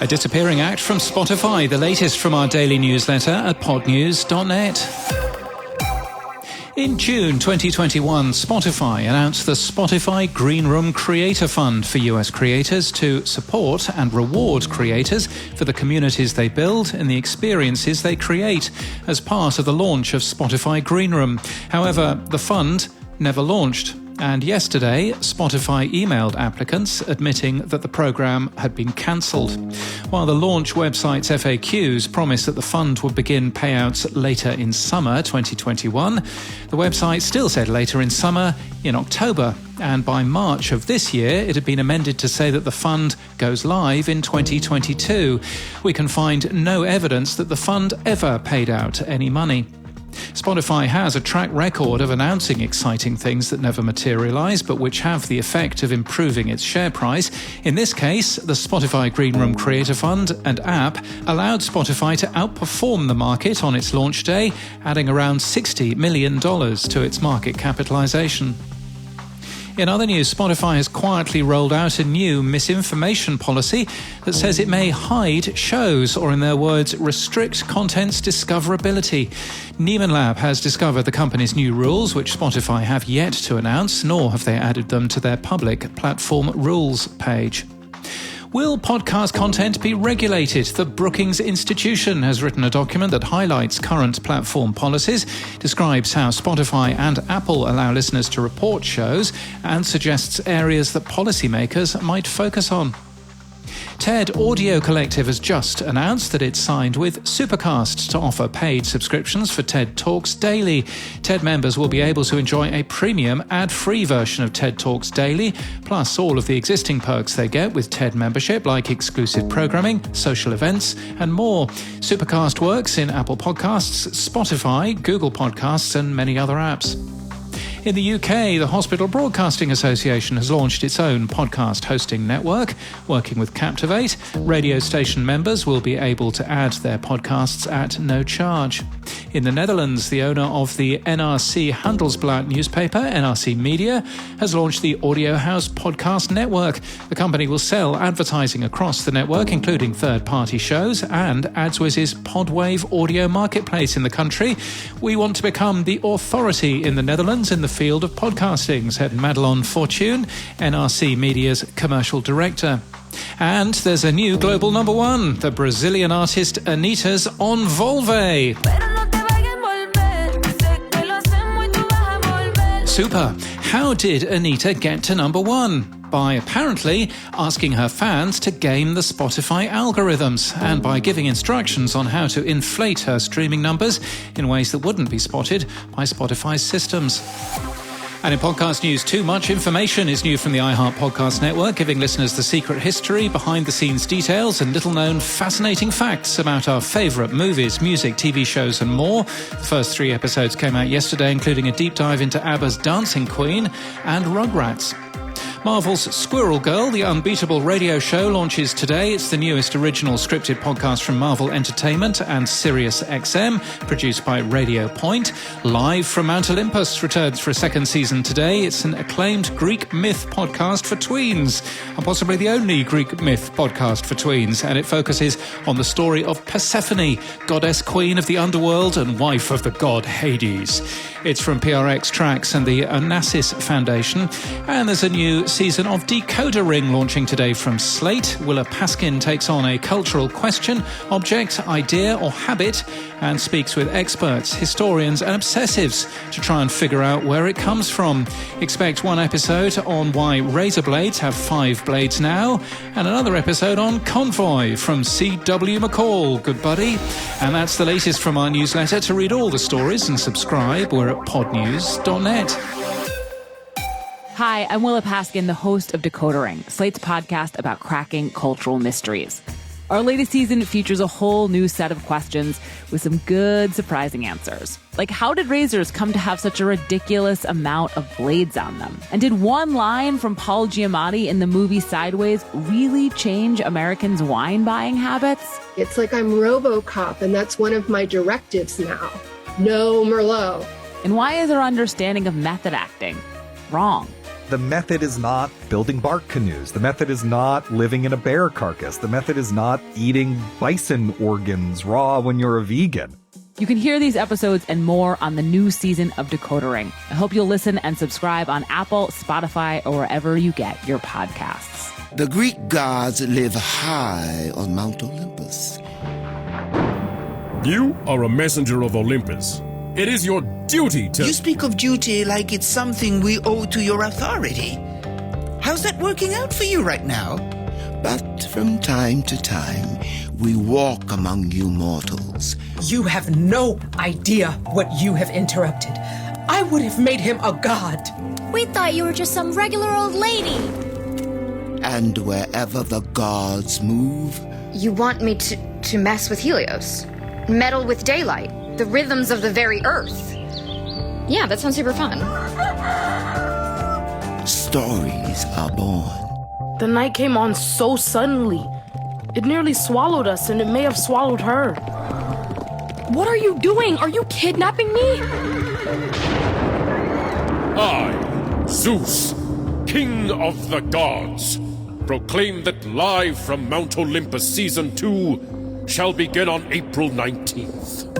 A disappearing act from Spotify, the latest from our daily newsletter at podnews.net. In June 2021, Spotify announced the Spotify Greenroom Creator Fund for US creators to support and reward creators for the communities they build and the experiences they create as part of the launch of Spotify Greenroom. However, the fund never launched. And yesterday, Spotify emailed applicants admitting that the program had been cancelled. While the launch website's FAQs promised that the fund would begin payouts later in summer 2021, the website still said later in summer in October. And by March of this year, it had been amended to say that the fund goes live in 2022. We can find no evidence that the fund ever paid out any money. Spotify has a track record of announcing exciting things that never materialise, but which have the effect of improving its share price. In this case, the Spotify Greenroom Creator Fund and app allowed Spotify to outperform the market on its launch day, adding around $60 million to its market capitalisation. In other news, Spotify has quietly rolled out a new misinformation policy that says it may hide shows, or in their words, restrict content's discoverability. Neiman Lab has discovered the company's new rules, which Spotify have yet to announce, nor have they added them to their public platform rules page. Will podcast content be regulated? The Brookings Institution has written a document that highlights current platform policies, describes how Spotify and Apple allow listeners to report shows, and suggests areas that policymakers might focus on. TED Audio Collective has just announced that it's signed with Supercast to offer paid subscriptions for TED Talks Daily. TED members will be able to enjoy a premium ad-free version of TED Talks Daily, plus all of the existing perks they get with TED membership, like exclusive programming, social events, and more. Supercast works in Apple Podcasts, Spotify, Google Podcasts, and many other apps. In the UK, the Hospital Broadcasting Association has launched its own podcast hosting network. Working with Captivate, radio station members will be able to add their podcasts at no charge. In the Netherlands, the owner of the NRC Handelsblad newspaper, NRC Media, has launched the Audio House Podcast Network. The company will sell advertising across the network, including third-party shows, and AdsWiz's Podwave audio marketplace in the country. We want to become the authority in the Netherlands in the field of podcasting, said Madelon Fortune, NRC Media's commercial director. And there's a new global number one, the Brazilian artist Anitta's On Volve. Super. How did Anitta get to number one? By apparently asking her fans to game the Spotify algorithms, and by giving instructions on how to inflate her streaming numbers in ways that wouldn't be spotted by Spotify's systems. And in podcast news, too much information is new from the iHeart Podcast Network, giving listeners the secret history, behind-the-scenes details, and little-known fascinating facts about our favourite movies, music, TV shows, and more. The first 3 episodes came out yesterday, including a deep dive into ABBA's Dancing Queen and Rugrats. Marvel's Squirrel Girl, the unbeatable radio show, launches today. It's the newest original scripted podcast from Marvel Entertainment and Sirius XM, produced by Radio Point. Live from Mount Olympus returns for a second season today. It's an acclaimed Greek myth podcast for tweens, and possibly the only Greek myth podcast for tweens, and it focuses on the story of Persephone, goddess queen of the underworld and wife of the god Hades. It's from PRX Tracks and the Onassis Foundation, and there's a new season of Decoder Ring launching today from Slate. Willa Paskin takes on a cultural question, object, idea or habit and speaks with experts, historians and obsessives to try and figure out where it comes from. Expect one episode on why razor blades have 5 blades now, and another episode on Convoy from C.W. McCall. Good buddy. And that's the latest from our newsletter. To read all the stories and subscribe, we're at podnews.net. Hi, I'm Willa Paskin, the host of Decoder Ring, Slate's podcast about cracking cultural mysteries. Our latest season features a whole new set of questions with some good, surprising answers. Like, how did razors come to have such a ridiculous amount of blades on them? And did one line from Paul Giamatti in the movie Sideways really change Americans' wine buying habits? It's like I'm RoboCop, and that's one of my directives now. No Merlot. And why is our understanding of method acting wrong? The method is not building bark canoes. The method is not living in a bear carcass. The method is not eating bison organs raw when you're a vegan. You can hear these episodes and more on the new season of Decodering. I hope you'll listen and subscribe on Apple, Spotify, or wherever you get your podcasts. The Greek gods live high on Mount Olympus. You are a messenger of Olympus. It is your duty to... You speak of duty like it's something we owe to your authority. How's that working out for you right now? But from time to time, we walk among you mortals. You have no idea what you have interrupted. I would have made him a god. We thought you were just some regular old lady. And wherever the gods move... You want me to mess with Helios? Meddle with daylight? The rhythms of the very earth? Yeah, that sounds super fun. Stories are born. The night came on so suddenly. It nearly swallowed us, and it may have swallowed her. What are you doing? Are you kidnapping me? I, Zeus, King of the Gods, proclaim that Live from Mount Olympus Season 2 shall begin on April 19th.